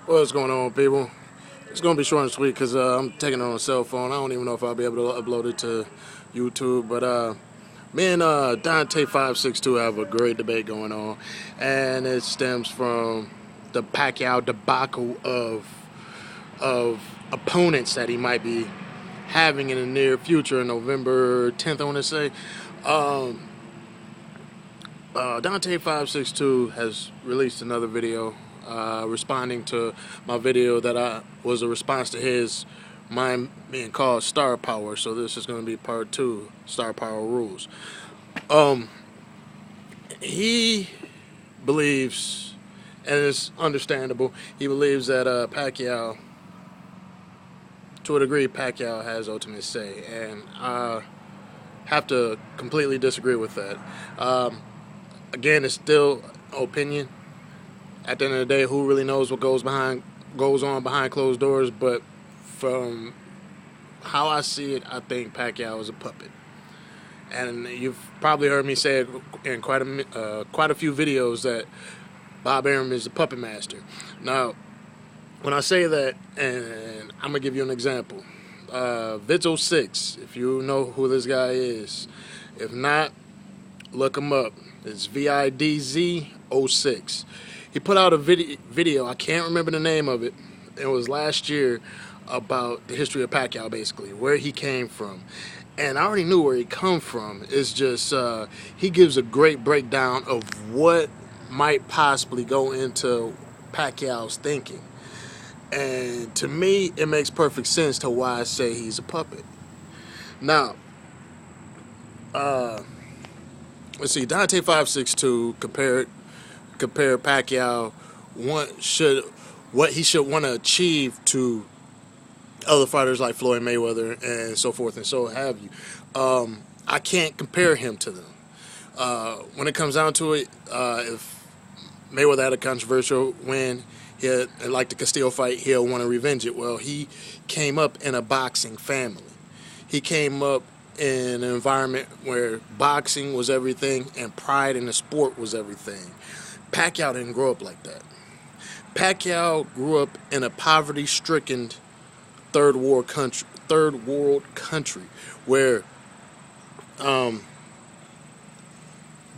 What's going on, people? It's gonna be short and sweet because I'm taking it on a cell phone. I don't even know if I'll be able to upload it to YouTube. But me and Dante562 have a great debate going on, and it stems from the Pacquiao debacle of opponents that he might be having in the near future, November 10th, I want to say. Um, Dante562 has released another video responding to my video that I was a response to his mine being called Star Power. So this is going to be part two, Star Power Rules. Um, he believes, and it's understandable, he believes that Pacquiao, to a degree, Pacquiao has ultimate say, and I have to completely disagree with that. Again, it's still opinion. At the end of the day, who really knows what goes on behind closed doors? But from how I see it, I think Pacquiao is a puppet. And you've probably heard me say it in quite a few videos that Bob Arum is the puppet master. Now, when I say that, and I'm gonna give you an example, Vidzo6, if you know who this guy is, if not, look him up. It's VIDZ06. He put out a video, I can't remember the name of it. It was last year, about the history of Pacquiao, basically, where he came from. And I already knew where he come from. It's just, he gives a great breakdown of what might possibly go into Pacquiao's thinking. And to me, it makes perfect sense to why I say he's a puppet. Now, let's see, Dante562 compare Pacquiao what he should want to achieve to other fighters like Floyd Mayweather and so forth and so have you. I can't compare him to them. When it comes down to it, if Mayweather had a controversial win, like the Castillo fight, he'll want to revenge it. Well, he came up in a boxing family. He came up in an environment where boxing was everything and pride in the sport was everything. Pacquiao didn't grow up like that. Pacquiao grew up in a poverty-stricken third world country where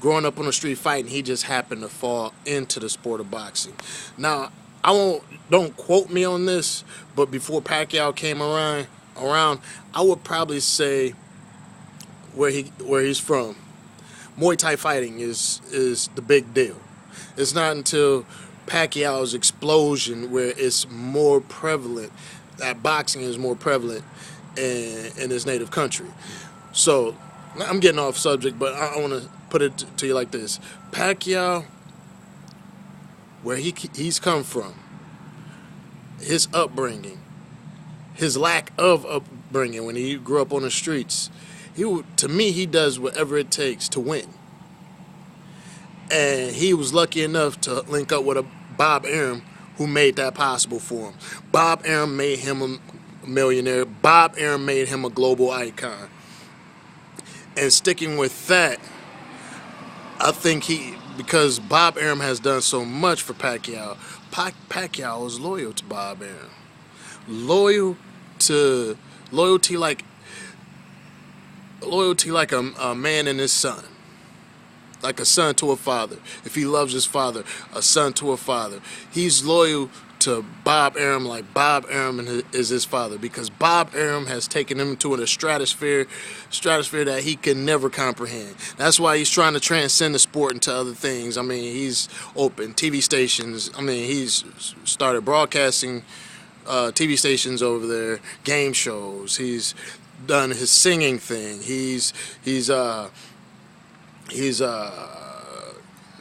growing up on the street fighting, he just happened to fall into the sport of boxing. Now, don't quote me on this, but before Pacquiao came around, I would probably say where he's from. Muay Thai fighting is the big deal. It's not until Pacquiao's explosion where it's more prevalent, that boxing is more prevalent in his native country. So I'm getting off subject, but I want to put it to you like this. Pacquiao, where he's come from, his upbringing, his lack of upbringing when he grew up on the streets, to me, he does whatever it takes to win. And he was lucky enough to link up with a Bob Arum who made that possible for him. Bob Arum made him a millionaire. Bob Arum made him a global icon. And sticking with that, I think because Bob Arum has done so much for Pacquiao, Pacquiao is loyal to Bob Arum. Loyalty like a man and his son. Like a son to a father. If he loves his father, a son to a father. He's loyal to Bob Arum like Bob Arum is his father, because Bob Arum has taken him to a stratosphere that he can never comprehend. That's why he's trying to transcend the sport into other things. I mean, he's opened TV stations. I mean, he's started broadcasting TV stations over there, game shows. He's done his singing thing. He's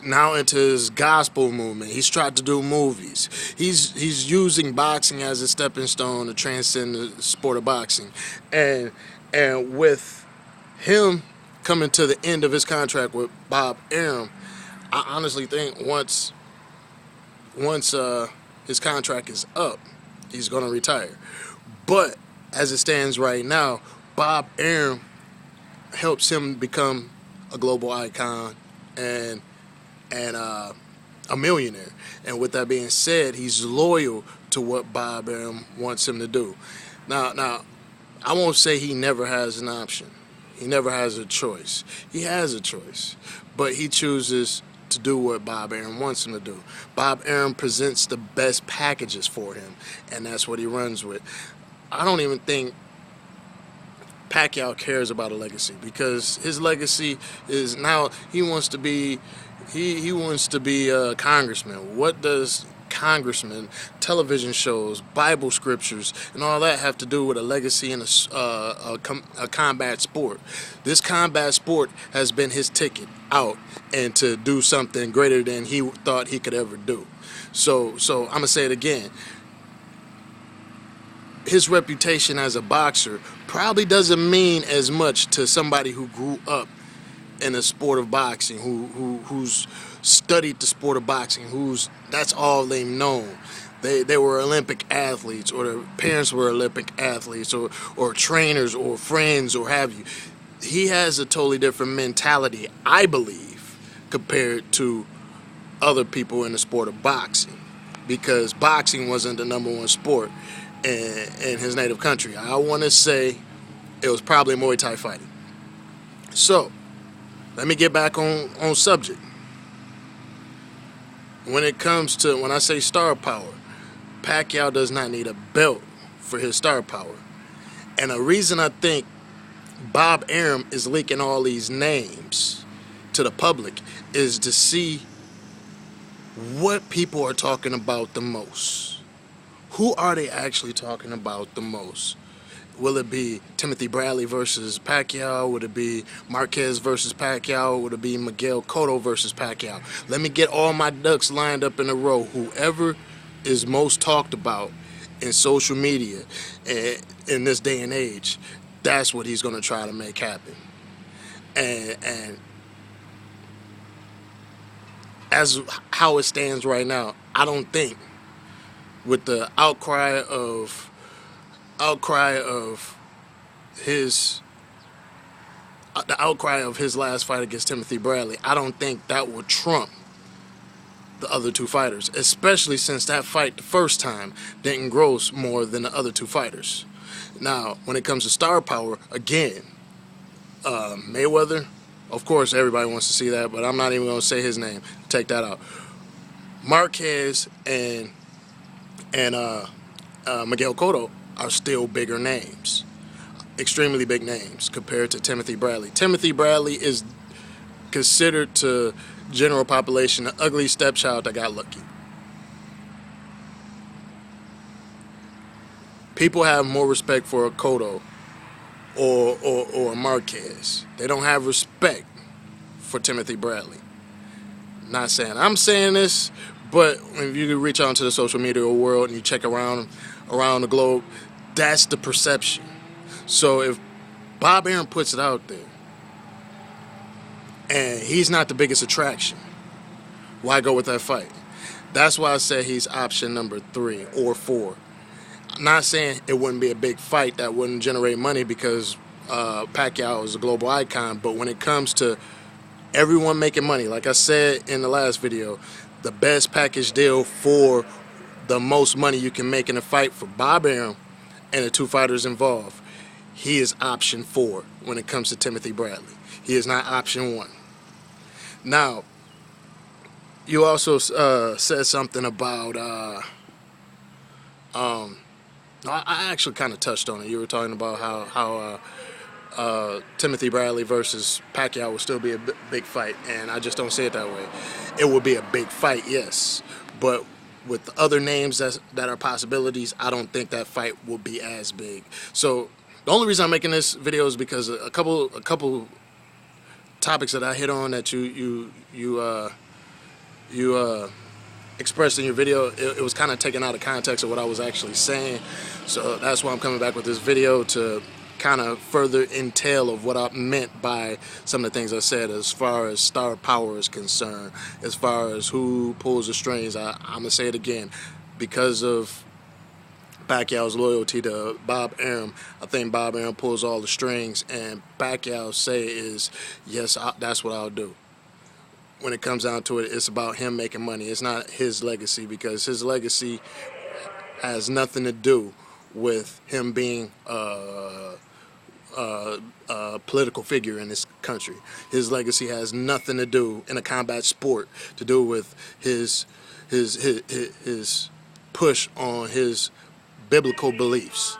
now into his gospel movement. He's tried to do movies. He's using boxing as a stepping stone to transcend the sport of boxing. And with him coming to the end of his contract with Bob Arum, I honestly think once his contract is up, he's going to retire. But as it stands right now, Bob Arum helps him become a global icon and a millionaire. And with that being said, he's loyal to what Bob Arum wants him to do. Now, I won't say he never has an option. He never has a choice. He has a choice, but he chooses to do what Bob Arum wants him to do. Bob Arum presents the best packages for him, and that's what he runs with. I don't even think Pacquiao cares about a legacy, because his legacy is now he wants to be a congressman. What does congressman, television shows, Bible scriptures, and all that have to do with a legacy in a combat sport? This combat sport has been his ticket out and to do something greater than he thought he could ever do. So I'm gonna say it again. His reputation as a boxer probably doesn't mean as much to somebody who grew up in the sport of boxing, who's studied the sport of boxing, that's all they've known. They were Olympic athletes, or their parents were Olympic athletes, or trainers, or friends, or have you. He has a totally different mentality, I believe, compared to other people in the sport of boxing, because boxing wasn't the #1 sport in his native country. I want to say it was probably Muay Thai fighting. So, let me get back on subject. When I say star power, Pacquiao does not need a belt for his star power. And the reason I think Bob Arum is leaking all these names to the public is to see what people are talking about the most. Who are they actually talking about the most? Will it be Timothy Bradley versus Pacquiao? Would it be Marquez versus Pacquiao? Would it be Miguel Cotto versus Pacquiao? Let me get all my ducks lined up in a row. Whoever is most talked about in social media in this day and age, that's what he's going to try to make happen. And as how it stands right now, I don't think, with the outcry of his last fight against Timothy Bradley, I don't think that would trump the other two fighters, especially since that fight the first time didn't gross more than the other two fighters. Now, when it comes to star power, again, Mayweather, of course everybody wants to see that, but I'm not even going to say his name. Take that out. Marquez and Miguel Cotto are still bigger names, extremely big names compared to Timothy Bradley. Timothy Bradley is considered to general population the ugly stepchild that got lucky. People have more respect for a Cotto or a Marquez. They don't have respect for Timothy Bradley. Not saying I'm saying this, but if you reach out into the social media world and you check around the globe, that's the perception. So if Bob Arum puts it out there and he's not the biggest attraction, why go with that fight? That's why I say he's option number 3 or 4. I'm not saying it wouldn't be a big fight that wouldn't generate money, because Pacquiao is a global icon, but when it comes to everyone making money, like I said in the last video, the best package deal for the most money you can make in a fight for Bob Arum and the two fighters involved, he is option 4 when it comes to Timothy Bradley. He is not option 1. Now, you also said something about, I actually kind of touched on it. You were talking about how Timothy Bradley versus Pacquiao will still be a big fight, and I just don't see it that way. It will be a big fight, yes, but with the other names that are possibilities, I don't think that fight will be as big. So the only reason I'm making this video is because a couple topics that I hit on that you expressed in your video, it was kind of taken out of context of what I was actually saying. So that's why I'm coming back with this video, to kind of further entail of what I meant by some of the things I said as far as star power is concerned, as far as who pulls the strings. I'm going to say it again. Because of Pacquiao's loyalty to Bob Arum, I think Bob Arum pulls all the strings, and Pacquiao say is, yes, that's what I'll do. when it comes down to it, it's about him making money. It's not his legacy, because his legacy has nothing to do with him being a political figure in this country. His legacy has nothing to do in a combat sport to do with his push on his biblical beliefs.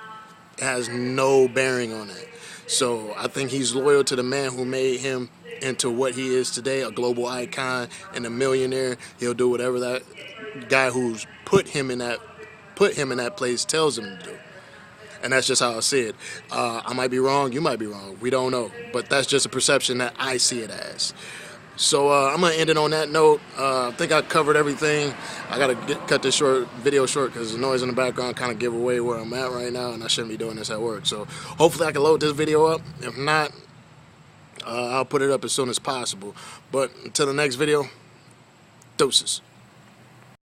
It has no bearing on that. So I think he's loyal to the man who made him into what he is today, a global icon and a millionaire. He'll do whatever that guy who's put him in that place tells him to do. And that's just how I see it. I might be wrong, you might be wrong, we don't know. But that's just a perception that I see it as. So I'm going to end it on that note. I think I covered everything. I got to cut this video short because the noise in the background kind of give away where I'm at right now, and I shouldn't be doing this at work. So hopefully I can load this video up. If not, I'll put it up as soon as possible. But until the next video, deuces.